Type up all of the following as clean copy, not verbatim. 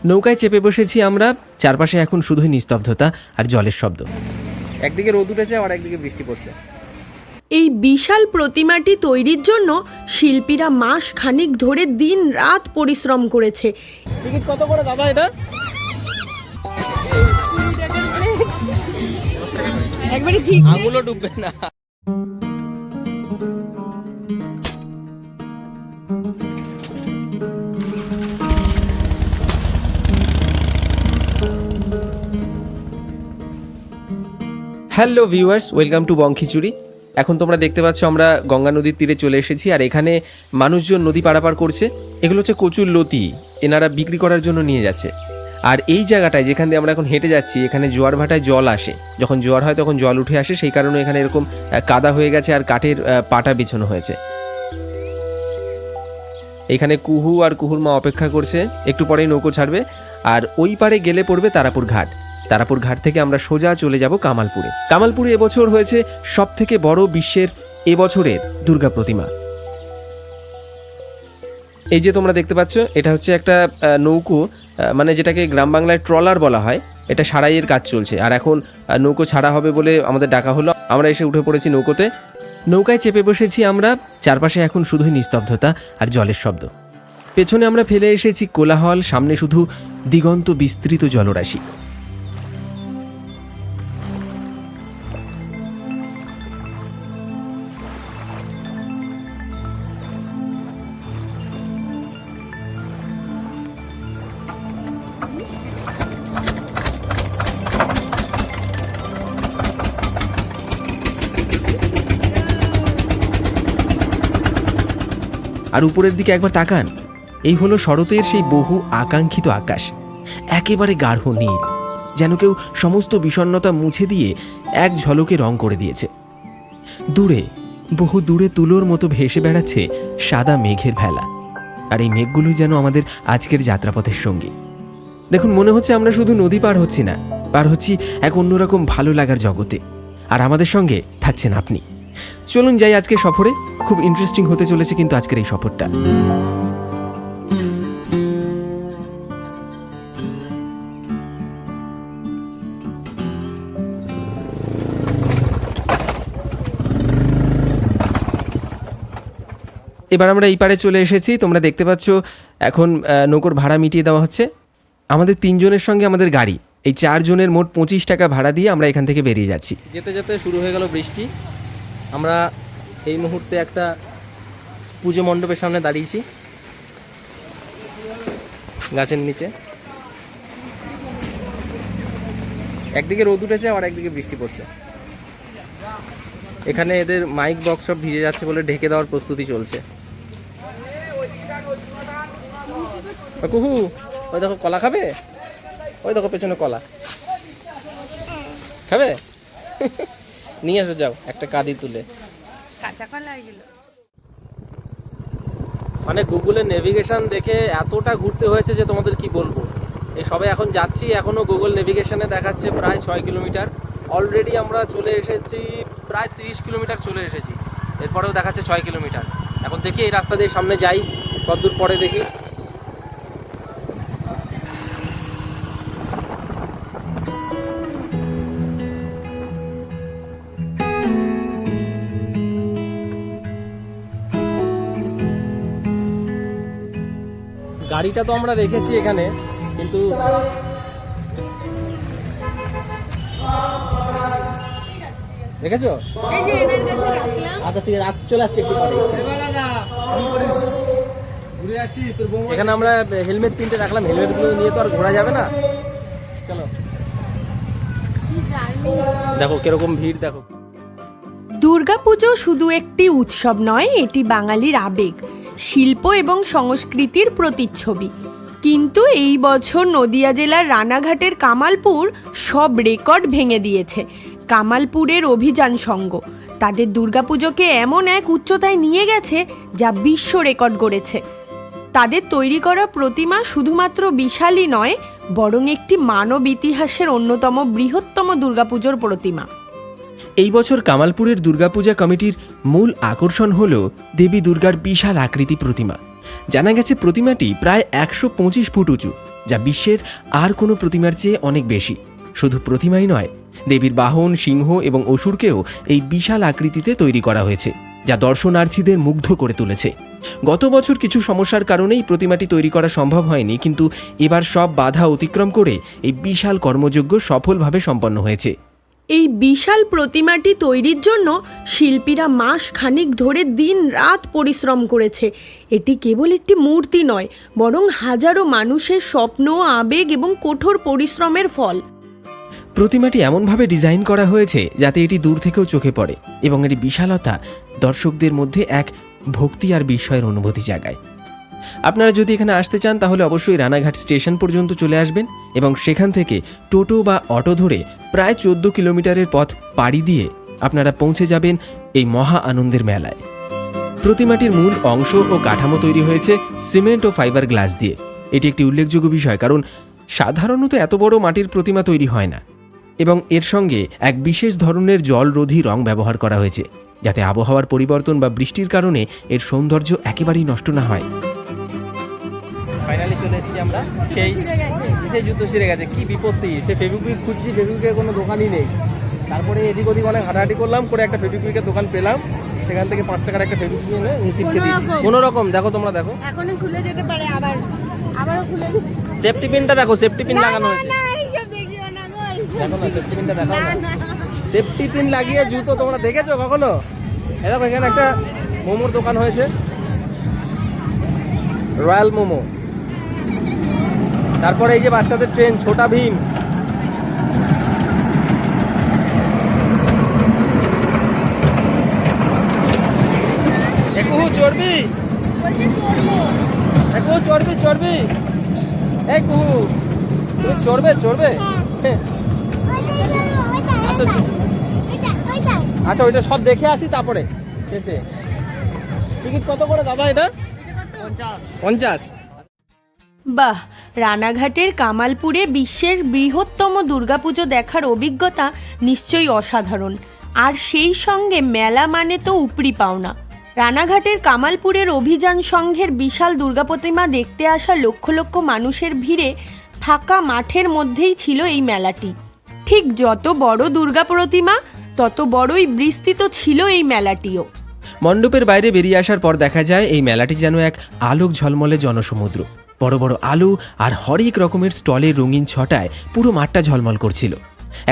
নৌকায় চেপে বসেছি আমরা, চারপাশে এখন শুধুই নিস্তব্ধতা আর জলের শব্দ। একদিকে রোদ উঠেছে আর একদিকে বৃষ্টি পড়ছে। এই বিশাল প্রতিমাটি তৈরির জন্য শিল্পীরা মাস খানিক ধরে দিন রাত পরিশ্রম করেছে। টিকিট কত করে দাদা এটা? একবারে ঠিক, আঙুলও ডুববে না। Hello viewers, welcome to Bongkhichuri. এখন তোমরা দেখতে পাচ্ছ আমরা গঙ্গা নদীর তীরে চলে এসেছি, আর এখানে মানুষজন নদী পারাপার করছে। এগুলো হচ্ছে কচুর লতি, এনারা বিক্রি করার জন্য নিয়ে যাচ্ছে। আর এই জায়গাটায় যেখান দিয়ে আমরা এখন হেঁটে যাচ্ছি, এখানে জোয়ার ভাটায় জল আসে, যখন জোয়ার হয় তখন জল উঠে আসে, সেই কারণে এখানে এরকম কাদা হয়ে গেছে আর কাঠের পাটা বিছানো হয়েছে। এখানে কুহু আর কুহুর মা অপেক্ষা করছে, একটু পরেই নৌকো ছাড়বে, আর ওই পারে গেলে পড়বে তারাপুর ঘাট। তারাপুর ঘাট থেকে আমরা সোজা চলে যাব কামালপুরে। কামালপুরে এবছর হয়েছে সব থেকে বড় বিশ্বের এবছরের দুর্গা প্রতিমা। এই যে তোমরা দেখতে পাচ্ছ, এটা হচ্ছে একটা নৌকো, মানে যেটাকে গ্রাম বাংলায় ট্রলার বলা হয়। এটা সারাইয়ের কাজ চলছে, আর এখন নৌকো ছাড়া হবে বলে আমাদের ডাকা হলো। আমরা এসে উঠে পড়েছি নৌকোতে। নৌকায় চেপে বসেছি আমরা, চারপাশে এখন শুধুই নিস্তব্ধতা আর জলের শব্দ। পেছনে আমরা ফেলে এসেছি কোলাহল, সামনে শুধু দিগন্ত বিস্তৃত জলরাশি। আর উপরের দিকে একবার তাকান, এই হলো শরতের সেই বহু আকাঙ্ক্ষিত আকাশ, একেবারে গাঢ় নীল, যেন কেউ সমস্ত বিষণ্ণতা মুছে দিয়ে এক ঝলকে রং করে দিয়েছে। দূরে, বহু দূরে তুলোর মতো ভেসে বেড়াচ্ছে সাদা মেঘের ভেলা, আর এই মেঘগুলোই যেন আমাদের আজকের যাত্রাপথের সঙ্গী। দেখুন, মনে হচ্ছে আমরা শুধু নদী পার হচ্ছি না, পার হচ্ছি এক অন্যরকম ভালো লাগার জগতে, আর আমাদের সঙ্গে থাকছেন আপনি। চলুন যাই আজকে সফরে, খুব ইন্টারেস্টিং হতে চলেছে কিন্তু আজকের এই সফরটা। এবার আমরা এই পারে চলে এসেছি। তোমরা দেখতে পাচ্ছ এখন নৌকোর ভাড়া মিটিয়ে দেওয়া হচ্ছে। আমাদের 3 জনের সঙ্গে আমাদের গাড়ি, এই 4 জনের মোট 25 টাকা ভাড়া দিয়ে আমরা এখান থেকে বেরিয়ে যাচ্ছি। যেতে যেতে শুরু হয়ে গেল বৃষ্টি। আমরা এই মুহূর্তে একটা পুজো মণ্ডপের সামনে দাঁড়িয়েছি, গাছের নিচে। একদিকে রোদ উঠেছে আর একদিকে বৃষ্টি পড়ছে। এখানে এদের মাইক বক্স সব ভিজে যাচ্ছে বলে ঢেকে দেওয়ার প্রস্তুতি চলছে। কুহু, ওই দেখো কলা খাবে, ওই দেখো পেছনে কলা খাবে, নিয়ে এসে যাও একটা কাঁদি তুলে। কাঁচা কলা এগুলো মানে গুগলের নেভিগেশন দেখে এতটা ঘুরতে হয়েছে যে তোমাদের কি বলবো। এই সবে এখন যাচ্ছি, এখনো গুগল নেভিগেশনে দেখাচ্ছে প্রায় 6 কিলোমিটার। অলরেডি আমরা চলে এসেছি প্রায় 30 কিলোমিটার চলে এসেছি, এরপরেও দেখাচ্ছে 6 কিলোমিটার। এখন দেখি এই রাস্তা দিয়ে সামনে যাই, কতদূর পরে দেখি। গাড়িটা তো আমরা রেখেছি এখানে, কিন্তু দেখেছো? আচ্ছা ঠিক আছে, চলে আসছি একটু পরে। এখানে আমরা হেলমেট 3টে রাখলাম, হেলমেটগুলো নিয়ে তো আর ঘোরা যাবে না। চলো, দেখো কিরকম ভিড় দেখো। দুর্গাপুজো শুধু একটি উৎসব নয়, এটি বাঙালির আবেগ, শিল্প এবং সংস্কৃতির প্রতিচ্ছবি। কিন্তু এই বছর নদিয়া জেলার রানাঘাটের কামালপুর সব রেকর্ড ভেঙে দিয়েছে। কামালপুরের অভিযান সংঘ তাদের দুর্গাপুজোকে এমন এক উচ্চতায় নিয়ে গেছে যা বিশ্ব রেকর্ড গড়েছে। তাদের তৈরি করা প্রতিমা শুধুমাত্র বিশালই নয়, বরং একটি মানব ইতিহাসের অন্যতম বৃহত্তম দুর্গাপুজোর প্রতিমা। এই বছর কামালপুরের দুর্গাপূজা কমিটির মূল আকর্ষণ হল দেবী দুর্গার বিশাল আকৃতি প্রতিমা। জানা গেছে প্রতিমাটি প্রায় 125 ফুট উঁচু, যা বিশ্বের আর কোনো প্রতিমার চেয়ে অনেক বেশি। শুধু প্রতিমাই নয়, দেবীর বাহন, সিংহ এবং অসুরকেও এই বিশাল আকৃতিতে তৈরি করা হয়েছে, যা দর্শনার্থীদের মুগ্ধ করে তুলেছে। গত বছর কিছু সমস্যার কারণেই প্রতিমাটি তৈরি করা সম্ভব হয়নি, কিন্তু এবার সব বাধা অতিক্রম করে এই বিশাল কর্মযজ্ঞ সফলভাবে সম্পন্ন হয়েছে। এই বিশাল প্রতিমাটি তৈরির জন্য শিল্পীরা মাস খানিক ধরে দিন রাত পরিশ্রম করেছে। এটি কেবল একটি মূর্তি নয়, বরং হাজারো মানুষের স্বপ্ন, আবেগ এবং কঠোর পরিশ্রমের ফল। প্রতিমাটি এমনভাবে ডিজাইন করা হয়েছে যাতে এটি দূর থেকেও চোখে পড়ে এবং এর বিশালতা দর্শকদের মধ্যে এক ভক্তি আর বিস্ময়ের অনুভূতি জাগায়। আপনারা যদি এখানে আসতে চান তাহলে অবশ্যই রানাঘাট স্টেশন পর্যন্ত চলে আসবেন এবং সেখান থেকে টোটো বা অটো ধরে প্রায় 14 কিলোমিটারের পথ পাড়ি দিয়ে আপনারা পৌঁছে যাবেন এই মহা আনন্দের মেলায়। প্রতিমাটির মূল অংশ ও কাঠামো তৈরি হয়েছে সিমেন্ট ও ফাইবার গ্লাস দিয়ে। এটি একটি উল্লেখযোগ্য বিষয়, কারণ সাধারণত এত বড় মাটির প্রতিমা তৈরি হয় না, এবং এর সঙ্গে এক বিশেষ ধরনের জলরোধী রং ব্যবহার করা হয়েছে, যাতে আবহাওয়ার পরিবর্তন বা বৃষ্টির কারণে এর সৌন্দর্য একেবারেই নষ্ট না হয়। ফাইনালি চলে এসেছি আমরা সেই জুতো ছিঁড়ে গেছে, কি বিপত্তি। সে ফেভিকুইক খুঁজছি, ফেভিকুইকের কোনো দোকানই নেই। তারপরে এদিক ওদিক অনেক হাঁটাহাঁটি করলাম, করে একটা ফেভিকুইকের দোকান পেলাম। সেখান থেকে 5 টাকার একটা ফেভিকুইক এনে চিপকে দিয়েছি। কোনো রকম দেখো, তোমরা দেখো, এখনই খুলে যেতে পারে, আবারও খুলে যেতে। সেফটি পিনটা দেখো, সেফটি পিন লাগানো হয়েছে। না এইসব দেখিও না গো, দেখো না, সেফটি পিনটা দেখো না। না। সেফটি পিন লাগিয়ে জুতো তোমরা দেখেছো কখনো? এরকম এখানে একটা মোমোর দোকান হয়েছে, রয়্যাল মোমো। তারপরে এই যে বাচ্চাদের ট্রেন ছোটা ভীম। একু চর্বি, বলতে চড়বো। একু চর্বি, চর্বি। এই কুহু, তুমি চড়বে, চড়বে? আসো। আচ্ছা, ওইটা সব দেখে আসি তারপরে শেষে। টিকিট কত করে দাদা এটা? 50। বাহ, রানাঘাটের কামালপুরে বিশ্বের বৃহত্তম দুর্গাপুজো দেখার অভিজ্ঞতা নিশ্চয়ই অসাধারণ। আর সেই সঙ্গে মেলা মানে তো উপরি পাওনা। রানাঘাটের কামালপুরের অভিযান সংঘের বিশাল দুর্গা প্রতিমা দেখতে আসা লক্ষ লক্ষ মানুষের ভিড়ে ফাঁকা মাঠের মধ্যেই ছিল এই মেলাটি। ঠিক যত বড় দুর্গা প্রতিমা, তত বড়ই বিস্তৃত ছিল এই মেলাটিও। মণ্ডপের বাইরে বেরিয়ে আসার পর দেখা যায় এই মেলাটি যেন এক আলোক ঝলমলে জনসমুদ্র। বড় বড় আলো আর হরেক রকমের স্টলের রঙিন ছটায় পুরো মাঠটা ঝলমল করছিল।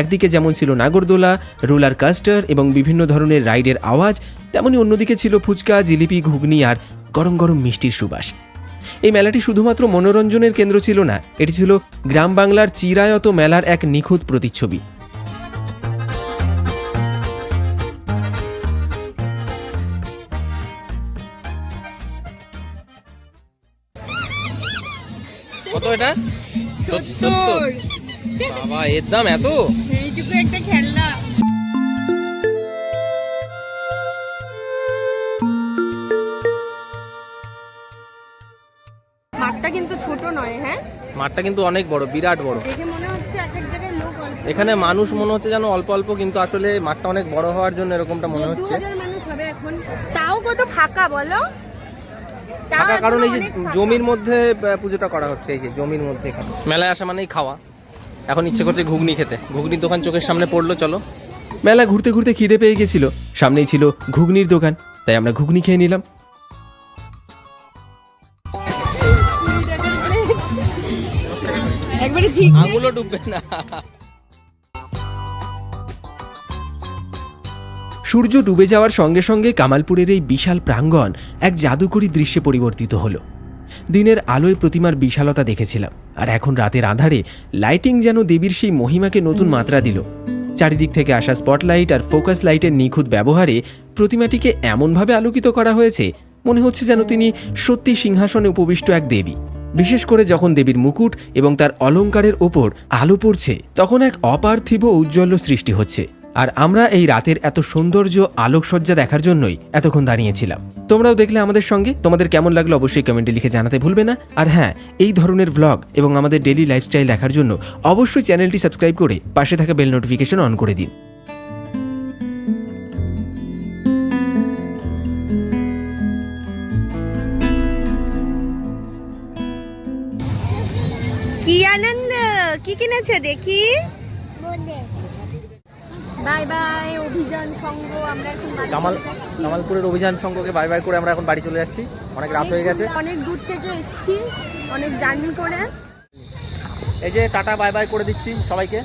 একদিকে যেমন ছিল নাগরদোলা, রোলার কাস্টার এবং বিভিন্ন ধরনের রাইডের আওয়াজ, তেমনি অন্যদিকে ছিল ফুচকা, জিলিপি, ঘুগনি আর গরম গরম মিষ্টির সুবাস। এই মেলাটি শুধুমাত্র মনোরঞ্জনের কেন্দ্র ছিল না, এটি ছিল গ্রাম বাংলার চিরায়ত মেলার এক নিখুঁত প্রতিচ্ছবি। কত এটা? 70। বাবা, এর দাম এত? এইটুকু একটা খেলনা। মাঠটা কিন্তু ছোট নয়, হ্যাঁ? মাঠটা কিন্তু অনেক বড়, বিরাট বড়। দেখে মনে হচ্ছে এক এক জায়গায় লোক অল্প। এখানে মানুষ মনে হচ্ছে যেন অল্প অল্প, কিন্তু আসলে মাঠটা অনেক বড় হওয়ার জন্য এরকমটা মনে হচ্ছে। 2000 মানুষ হবে এখন। তাও কত ফাঁকা বলো। টাকা, কারণ এই যে জমির মধ্যে পুজোটা করা হচ্ছে, এই যে জমির মধ্যে। এখানে মেলায় আসা মানেই খাওয়া। এখন ইচ্ছে করছে ঘুগনি খেতে। ঘুগনির দোকান চোখের সামনে পড়লো, চলো। মেলা ঘুরতে ঘুরতে খিদে পেয়ে গেছিল, সামনেই ছিল ঘুগনির দোকান, তাই আমরা ঘুগনি খেয়ে নিলাম। একবারে ঠিক। আঙুলও ডুববে না। সূর্য ডুবে যাওয়ার সঙ্গে সঙ্গে কামালপুরের এই বিশাল প্রাঙ্গণ এক জাদুকরী দৃশ্যে পরিবর্তিত হলো। দিনের আলোয় প্রতিমার বিশালতা দেখেছিলাম, আর এখন রাতের আঁধারে লাইটিং যেন দেবীর সেই মহিমাকে নতুন মাত্রা দিল। চারিদিক থেকে আসা স্পটলাইট আর ফোকাস লাইটের নিখুঁত ব্যবহারে প্রতিমাটিকে এমনভাবে আলোকিত করা হয়েছে, মনে হচ্ছে যেন তিনি সত্যি সিংহাসনে উপবিষ্ট এক দেবী। বিশেষ করে যখন দেবীর মুকুট এবং তার অলংকারের ওপর আলো পড়ছে, তখন এক অপার্থিব ঔজ্জ্বল্য সৃষ্টি হচ্ছে। আর আমরা এই রাতের এত সৌন্দর্য আলোকসজ্জা দেখার জন্যই এতক্ষণ দাঁড়িয়েছিলাম। তোমরাও দেখলে আমাদের সঙ্গে, তোমাদের কেমন লাগলো অবশ্যই কমেন্টে লিখে জানাতে ভুলবে না। আর হ্যাঁ, এই ধরনের ভ্লগ এবং আমাদের ডেইলি লাইফস্টাইল দেখার জন্য অবশ্যই চ্যানেলটি সাবস্ক্রাইব করে পাশে থাকা বেল নোটিফিকেশন অন করে দিন। আনন্দ কি কিনেছে দেখি বাই বাই অভিযান সংঘ আমরা এখন বাড়ি চলে যাচ্ছি। কামালপুরের অভিযান সংঘকে বাই বাই করে আমরা এখন বাড়ি চলে যাচ্ছি, অনেক রাত হয়ে গেছে। অনেক দূর থেকে এসেছি, অনেক জার্নি করে। এই যে টাটা বাই বাই করে দিচ্ছি সবাইকে।